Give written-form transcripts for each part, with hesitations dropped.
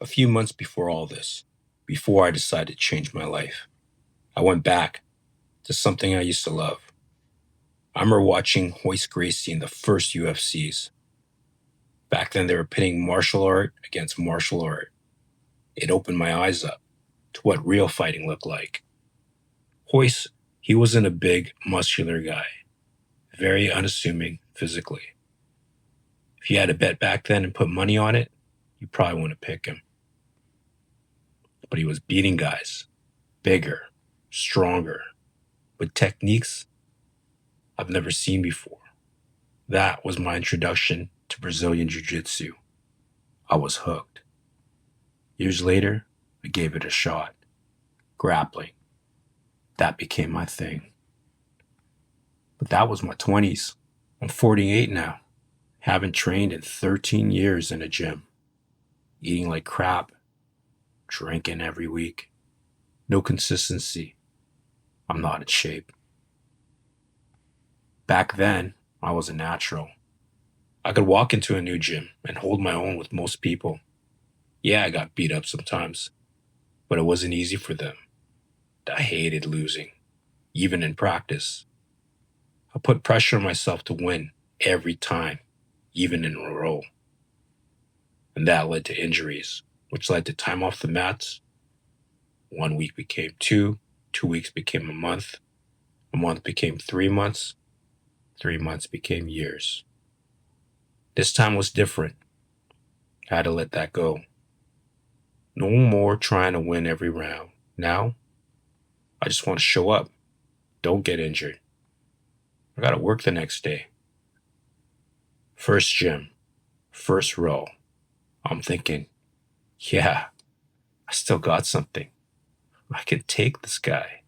A few months before all this, before I decided to change my life, I went back to something I used to love. I remember watching Hoist Gracie in the first UFCs. Back then, they were pitting martial art against martial art. It opened my eyes up to what real fighting looked like. Hoist, he wasn't a big, muscular guy, very unassuming physically. If you had to bet back then and put money on it, you probably wouldn't pick him. But he was beating guys, bigger, stronger, with techniques I've never seen before. That was my introduction to Brazilian Jiu Jitsu. I was hooked. Years later, I gave it a shot. Grappling. That became my thing. But that was my 20s. I'm 48 now. Haven't trained in 13 years in a gym. Eating like crap. Drinking every week. No consistency. I'm not in shape. Back then, I was a natural. I could walk into a new gym and hold my own with most people. Yeah, I got beat up sometimes, but it wasn't easy for them. I hated losing, even in practice. I put pressure on myself to win every time, even in a row. And that led to injuries, which led to time off the mats. 1 week became 2, 2 weeks became a month became 3 months, 3 months became years. This time was different. I had to let that go. No more trying to win every round. Now, I just want to show up. Don't get injured. I gotta work the next day. First gym, first row. I'm thinking, yeah, I still got something. I can take this guy.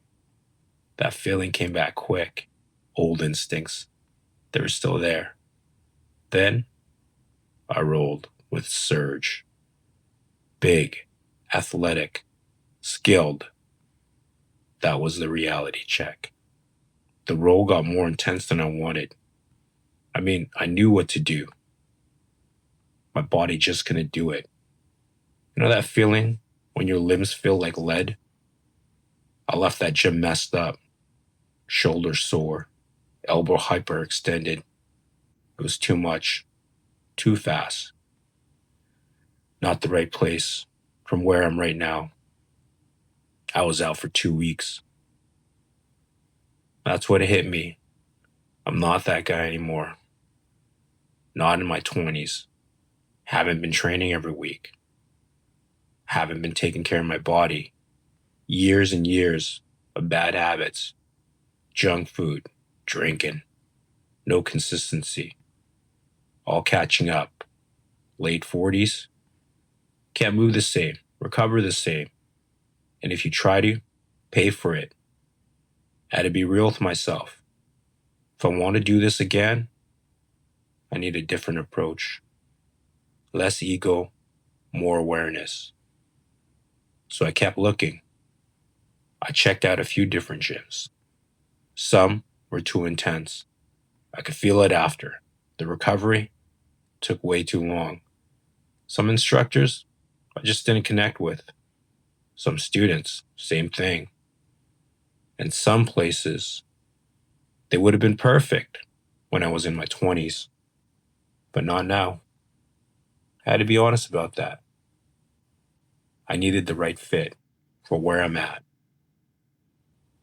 That feeling came back quick. Old instincts. They were still there. Then I rolled with Surge. Big, athletic, skilled. That was the reality check. The roll got more intense than I wanted. I knew what to do. My body just couldn't do it. You know that feeling when your limbs feel like lead? I left that gym messed up. Shoulder sore, elbow hyperextended. It was too much, too fast. Not the right place from where I'm right now. I was out for 2 weeks. That's what hit me. I'm not that guy anymore. Not in my 20s. Haven't been training every week. Haven't been taking care of my body. Years and years of bad habits. Junk food, drinking. No consistency. All catching up. Late 40s. Can't move the same. Recover the same. And if you try to, pay for it. I had to be real with myself. If I want to do this again, I need a different approach. Less ego, more awareness. So I kept looking. I checked out a few different gyms. Some were too intense. I could feel it after. The recovery took way too long. Some instructors I just didn't connect with. Some students, same thing. And some places, they would have been perfect when I was in my 20s, but not now. I had to be honest about that. I needed the right fit for where I'm at.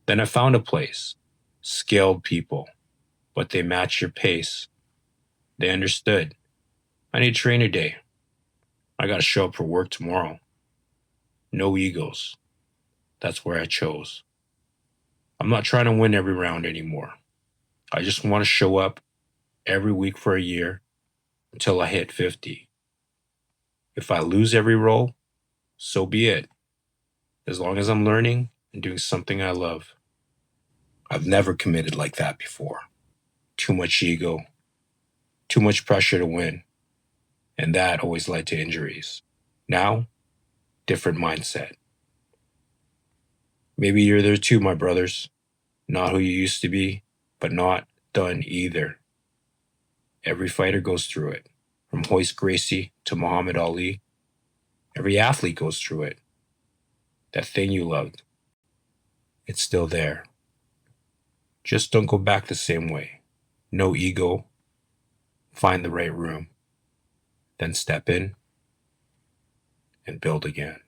Then I found a place, skilled people, but they match your pace. They understood. I need trainer day. I gotta show up for work tomorrow. No egos. That's where I chose. I'm not trying to win every round anymore. I just want to show up every week for a year until I hit 50. If I lose every roll, so be it. As long as I'm learning and doing something I love. I've never committed like that before. Too much ego, too much pressure to win, and that always led to injuries. Now, different mindset. Maybe you're there too, my brothers. Not who you used to be, but not done either. Every fighter goes through it, from Hoist Gracie to Muhammad Ali. Every athlete goes through it. That thing you loved, it's still there. Just don't go back the same way. No ego. Find the right room. Then step in and build again.